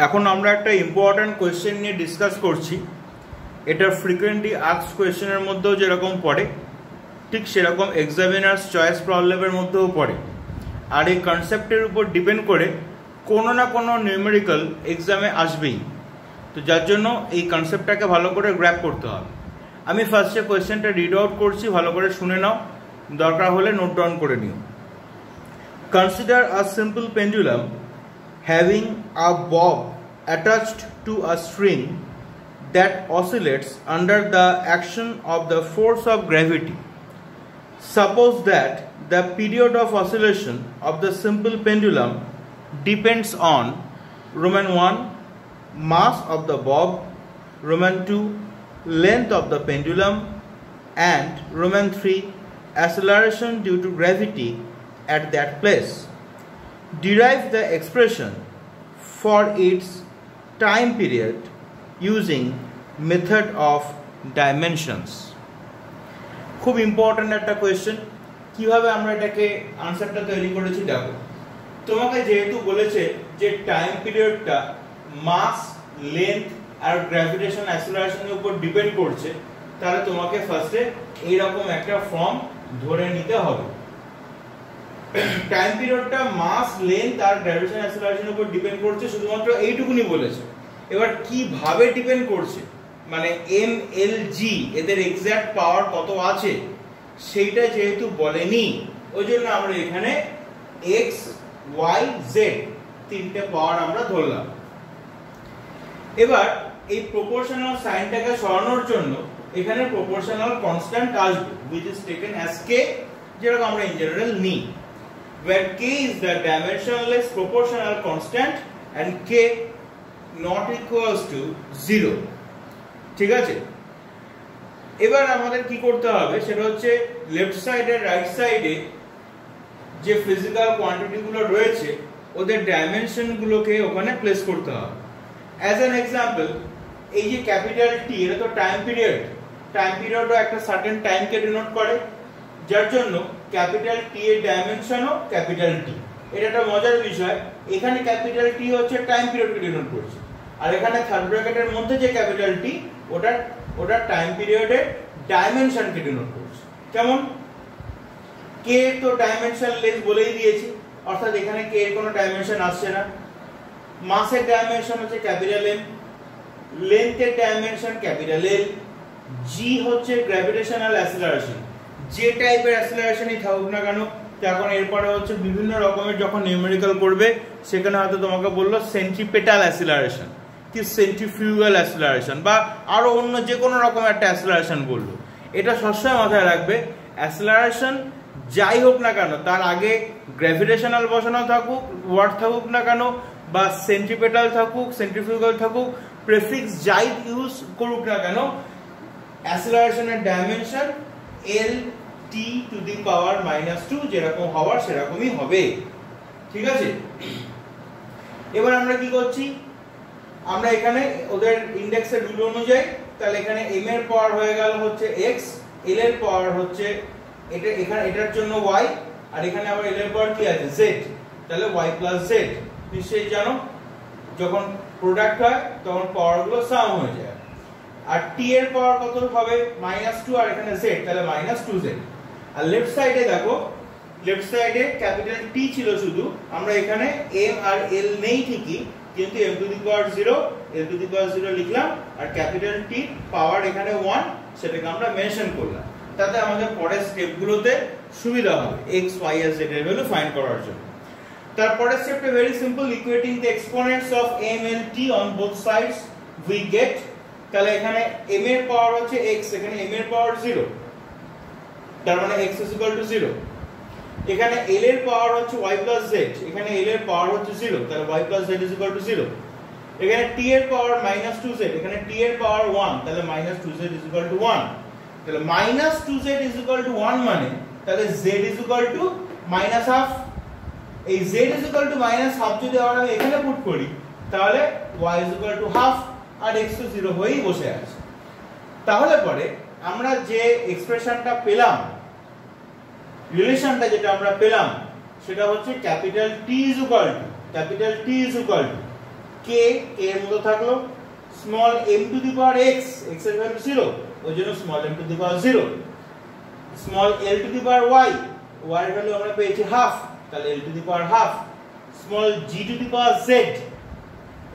এখন আমরা একটা ইম্পর্টেন্ট কোয়েশ্চেন নিয়ে ডিসকাস করছি। এটা ফ্রিকোয়েন্টলি আস্কড কোয়েশ্চেনের মধ্যেও যেরকম পড়ে ঠিক সেরকম এক্সামিনার্স চয়েস প্রবলেমের মধ্যেও পড়ে। আর এই কনসেপ্টের উপর ডিপেন্ড করে কোনো না কোনো নিউমেরিক্যাল এক্সামে আসবেই। তো যার জন্য এই কনসেপ্টটাকে ভালো করে গ্র্যাব করতে হবে। আমি ফার্স্টে কোয়েশ্চেনটা রিড আউট করছি, ভালো করে শুনে নাও, দরকার হলে নোট ডাউন করে নিও। Consider a simple pendulum having a bob attached to a string that oscillates under the action of the force of gravity. Suppose that the period of oscillation of the simple pendulum depends on Roman 1 mass of the bob, Roman 2 length of the pendulum, and Roman 3 acceleration due to gravity at that place. Derive the expression for its time period using method of dimensions. খুব important একটা question. কিভাবে আমরা এটাকে আনসারটা তৈরি করেছি দেখো। তোমাকে যেহেতু বলেছে যে টাইম পিরিয়ডটা মাস, লেন্থ আর গ্র্যাভিটেশন অ্যাক্সেলারেশনের উপর ডিপেন্ড করছে, তাহলে তোমাকে ফার্স্টে এইরকম একটা ফর্ম ধরে নিতে হবে। টাইম পিরিয়ডটা মাস, লেন্থ আর গ্র্যাভিটেশন অ্যাক্সেলারেশনের উপর ডিপেন্ড করছে, শুধুমাত্র এইটুকুনি বলেছে। এবার কিভাবে ডিপেন্ড করছে মানে এম এল জি এদের এক্সাক্ট পাওয়ার কত আছে সেইটা যেহেতু বলেনি, ওই জন্য আমরা এখানে এক্স ওয়াই জেড তিনটে পাওয়ার আমরা ধরলাম। এবার এই প্রপোর্শনাল সাইনটাকে সরানোর জন্য এখানে প্রপোর্শনাল কনস্ট্যান্ট আসবে which is taken as k, যেরকম আমরা ইন জেনারেল নিই, where k is the dimensionless proportional constant and k not equals to 0। ঠিক আছে, এবার আমাদের কি করতে হবে সেটা হচ্ছে লেফট সাইডে রাইট সাইডে যে ফিজিক্যাল কোয়ান্টিটি গুলো রয়েছে ওদের ডাইমেনশন গুলোকে ওখানে প্লেস করতে হবে। অ্যাজ অ্যান এক্সাম্পল, এই যে ক্যাপিটাল টি এটা তো টাইম পিরিয়ডও একটা সার্টেন টাইমকে ডিনোট করে, যার জন্য ক্যাপিটাল টি এর ডাইমেনশনও ক্যাপিটাল টি। এটা একটা মজার বিষয়, এখানে ক্যাপিটাল টি হচ্ছে টাইম পিরিয়ডকে ডিনোট করছে, আর এখানে থার্ড ব্র্যাকেটের মধ্যে যে ক্যাপিটাল টি ওটা টাইম পিরিয়ডের ডাইমেনশনকে ডিনোট করছে। কেমন? কে তো ডাইমেনশন লেস বলেই দিয়েছি, অর্থাৎ এখানে কে এর কোনো ডাইমেনশন আসছে না। মাসের ডাইমেনশন হচ্ছে ক্যাপিটাল এম, লেন্থের ডাইমেনশন ক্যাপিটাল এল, জি হচ্ছে গ্র্যাভিটেশনাল অ্যাক্সেলারেশন, যে টাইপের অ্যাক্সেলারেশনই থাকুক না কেন। এখন এরপরে হচ্ছে বিভিন্ন রকমের যখন নিউমেরিক্যাল করবে সেখানে হয়তো তোমাকে বললো সেন্ট্রিপেটাল অ্যাক্সেলারেশন কি সেন্ট্রিফিউগাল অ্যাক্সেলারেশন বা আরো অন্য যে কোনো রকম একটা অ্যাক্সেলারেশন বললো। এটা সবসময় মাথায় রাখবে, অ্যাক্সেলারেশন যাই হোক না কেন তার আগে গ্র্যাভিটেশনাল বসানো থাকুক, ওয়ার্ড থাকুক না কেন, বা সেন্ট্রিপেটাল থাকুক, সেন্ট্রিফিউগাল থাকুক, প্রেফিক্স যাই ইউজ করুক না কেন, অ্যাক্সেলারেশনের dimension L T two the পাওয়ার -2 যেরকম হওয়ার সেরকমই হবে। ঠিক আছে, এবার আমরা কি করছি, আমরা এখানে ওদের ইন্ডেক্সের রুল অনুযায়ী তাহলে এখানে m এর পাওয়ার হয়ে গেল হচ্ছে x, l এর পাওয়ার হচ্ছে এটা, এখানে এটার জন্য y, আর এখানে আবার l এর পাওয়ার কি আছে z, তাহলে y + z। নিশ্চয়ই জানো যখন প্রোডাক্ট হয় তখন পাওয়ার গুলো সাম হয়ে যায়, আর t এর পাওয়ার কত হবে -2 আর এখানে z, তাহলে -2z। আর লেফট সাইডে দেখো, লেফট সাইডে ক্যাপিটাল T ছিল শুধু, আমরা এখানে m আর l নেই ঠিকই, কিন্তু m to the power 0 l to the power 0 লিখলাম, আর ক্যাপিটাল T পাওয়ার এখানে 1 সেটাকে আমরা মেনশন করলাম, তাতে আমাদের পরের স্টেপগুলোতে সুবিধা হবে x y আর z এর ভ্যালু ফাইন্ড করার জন্য। তারপরে স্টেপটা very simple, equating the exponents of m and t on both sides we get, তাহলে এখানে m এর পাওয়ার হচ্ছে x, এখানে m এর পাওয়ার 0, তার মানে x = 0। এখানে l এর পাওয়ার হচ্ছে y + z, এখানে l এর পাওয়ার হচ্ছে 0, তাহলে y + z = 0। এখানে t এর পাওয়ার -2z, এখানে t এর পাওয়ার 1, তাহলে -2z = 1। তাহলে -2z = 1 মানে তাহলে z -1/2, এই z -1/2 যদি আমরা এখানে পুট করি তাহলে y ½ আর x তো 0 হয়েই বসে আছে। তাহলে পরে আমরা যে এক্সপ্রেশনটা পেলাম, রিলেশনটা যেটা আমরা পেলাম সেটা হচ্ছে capital T is equal to K এর মতো থাকলো, small m to the power x, x এর ভ্যালু 0, ওই জন্য small m to the power 0, small l to the power y, y এর ভ্যালু আমরা পেয়েছি হাফ, তাহলে l to the power half, small g to the power z,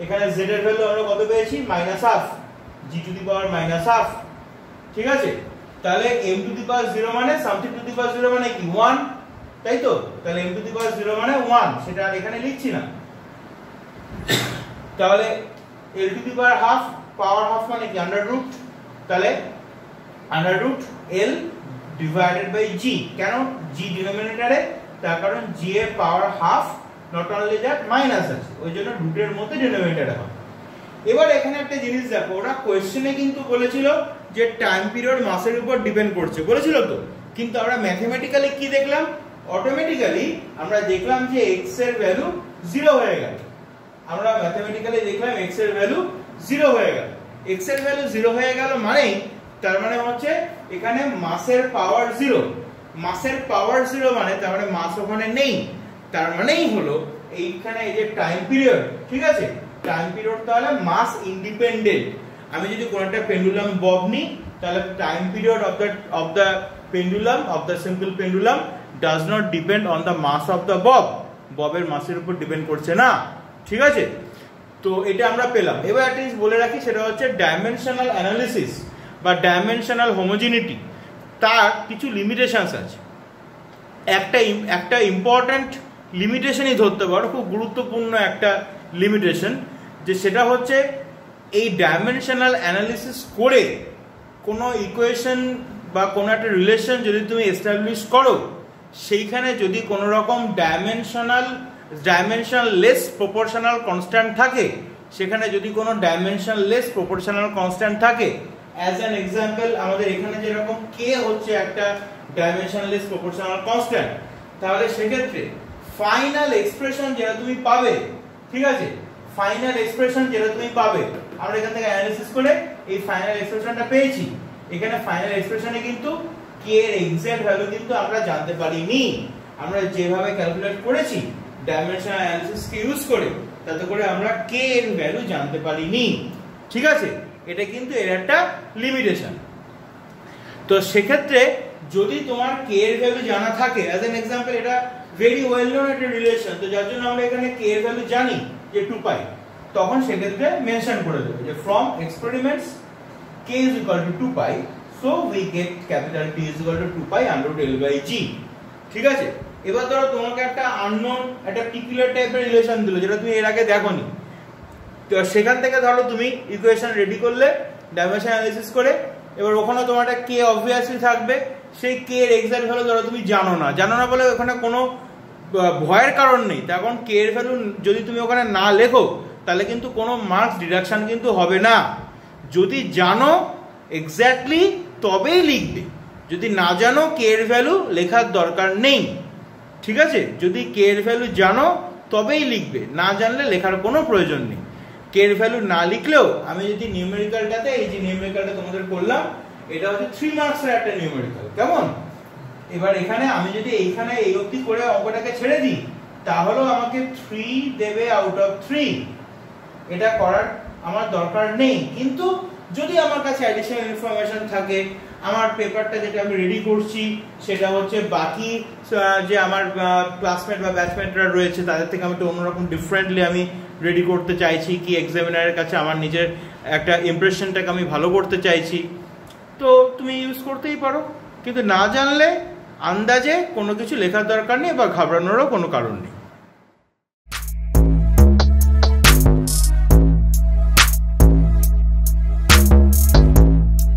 এখানে z এর value আমরা কত পেয়েছি minus half, g to the power minus half, ঠিক আছে। তাহলে m টু দি পাওয়ার 0 মানে সামথিং টু দি পাওয়ার 0 মানে কি 1, তাই তো, তাহলে m টু দি পাওয়ার 0 মানে 1, সেটা আর এখানে লিখছি না। তাহলে l to the power half, power half মানে কি আন্ডার রুট, তাহলে under root l divided by g, কেন g ডিনোমিনেটরে, তার কারণ g এর power half, not only that minus আছে, ওই জন্য রুটের মধ্যে ডিনোমিনেটরে হবে। এবার এখানে একটা জিনিস দেখো, ওরা কোশ্চেনে কিন্তু বলেছিল যে টাইম পিরিয়ড মাসের উপর ডিপেন্ড করছে, বলেছিল তো, কিন্তু আমরা ম্যাথমেটিক্যালি কি দেখলাম, অটোমেটিক্যালি আমরা দেখলাম যে x এর ভ্যালু 0 হয়ে গেল, আমরা ম্যাথমেটিক্যালি দেখলাম x এর ভ্যালু 0 হয়ে গেল, x এর ভ্যালু 0 হয়ে গেল মানে তার মানে হচ্ছে এখানে মাসের পাওয়ার 0, মাসের পাওয়ার 0 মানে তার মানে মাস ওখানে নেই, তার মানেই হলো এইখানে এই যে টাইম পিরিয়ড, ঠিক আছে, টাইম পিরিয়ড তাহলে মাস ইন্ডিপেন্ডেন্ট। আমি যদি কোন একটা পেন্ডুলাম বব নিই, তাহলে time period of the pendulum, of the simple pendulum does not depend on the mass of the bob, ববের মাসের উপর ডিপেন্ড করছে না, ঠিক আছে। তো এটা আমরা পেলাম। এবার একটা জিনিস বলে রাখি, সেটা হচ্ছে ডাইমেনশনাল অ্যানালিসিস বা ডাইমেনশনাল হোমোজিনিটি, তার কিছু লিমিটেশনস আছে। একটা ইম্পর্ট্যান্ট লিমিটেশনই ধরতে পারো, খুব গুরুত্বপূর্ণ একটা লিমিটেশন, যে সেটা হচ্ছে এই ডাইমেনশনাল অ্যানালিসিস করে কোনো ইকুয়েশন বা কোনো একটা রিলেশন যদি তুমি এস্টাবলিশ করো, সেইখানে যদি কোনো রকম ডাইমেনশনলেস প্রপোর্শনাল কনস্ট্যান্ট থাকে, সেখানে যদি কোনো ডাইমেনশনলেস প্রপোর্শনাল কনস্ট্যান্ট থাকে, অ্যাজ অ্যান এক্সাম্পল আমাদের এখানে যেরকম k হচ্ছে একটা ডাইমেনশনলেস প্রপোর্শনাল কনস্ট্যান্ট, তাহলে সেক্ষেত্রে ফাইনাল এক্সপ্রেশন যেটা তুমি পাবে, ঠিক আছে, ফাইনাল এক্সপ্রেশন যেটা তুমি পাবে, আমরা এখান থেকে অ্যানালিসিস করে এই ফাইনাল এক্সপ্রেশনটা পেয়েছি। এখানে ফাইনাল এক্সপ্রেশনে কিন্তু k এর এক্সাক্ট ভ্যালু কিন্তু আমরা জানতে পারিনি, আমরা যেভাবে ক্যালকুলেট করেছি ডাইমেনশনাল অ্যানালিসিস কে ইউজ করে, তাতে করে আমরা k এর ভ্যালু জানতে পারিনি, ঠিক আছে, এটা কিন্তু এর একটা লিমিটেশন। তো সেক্ষেত্রে যদি তোমার k এর ভ্যালু জানা থাকে, অ্যাজ এন এক্সাম্পল এটা ভেরি ওয়েল নোন একটা রিলেশন, তো যার জন্য আমরা এখানে k এর ভ্যালু জানি যে 2π, তখন সেক্ষেত্রে মেনশন করে দেব যে from experiments k is equal to 2π, so we get capital T is equal to 2π under root L by G, ঠিক আছে। এবার ধরো তোমাকে একটা আননোন একটা পিকুলার টাইপের রিলেশন দিল, যেটা তুমি এর আগে দেখোনি, তো সেখান থেকে ধরো তুমি ইকুয়েশন রেডি করলে ডাইমেনশন অ্যানালিসিস করে, এবার ওখানে তোমার একটা k অবভিয়াসলি থাকবে, সেই k এর এক্সাক্ট ভ্যালু ধরো তুমি জানো না বলে ওখানে কোনো ভয়ের কারণ নেই, তখন k এর ভ্যালু যদি তুমি ওখানে না লেখো তাহলে কিন্তু কোনো মার্কস ডিডাকশন কিন্তু হবে না। যদি জানো এক্স্যাক্টলি তবেই লিখবে, যদি না জানো k এর ভ্যালু লেখার দরকার নেই, ঠিক আছে। যদি k এর ভ্যালু জানো তবেই লিখবে, না জানলে লেখার কোনো প্রয়োজন নেই। k এর ভ্যালু না লিখলেও আমি যদি নিউমেরিক্যালটাতে, এই যে নিউমেরিক্যালটা তোমাদের করলাম, এটা হচ্ছে 3 মার্কসের একটা নিউমেরিক্যাল, কেমন। এবার এখানে আমি যদি এইখানে এই অবধি করে অঙ্কটাকে ছেড়ে দিই, তাহলেও আমাকে 3 দেবে আউট অফ 3, এটা করার আমার দরকার নেই। কিন্তু যদি আমার কাছে অ্যাডিশনাল ইনফরমেশন থাকে, আমার পেপারটা যেটা আমি রেডি করছি সেটা হচ্ছে বাকি যে আমার ক্লাসমেট বা ব্যাচমেটরা রয়েছে তাদের থেকে আমি একটু অন্যরকম ডিফারেন্টলি আমি রেডি করতে চাইছি, কি এক্সামিনারের কাছে আমার নিজের একটা ইমপ্রেশনটাকে আমি ভালো করতে চাইছি, তো তুমি ইউজ করতেই পারো। কিন্তু না জানলে আন্দাজে কোনো কিছু লেখার দরকার নেই বা ঘাবড়ানোরও কোনো কারণ নেই।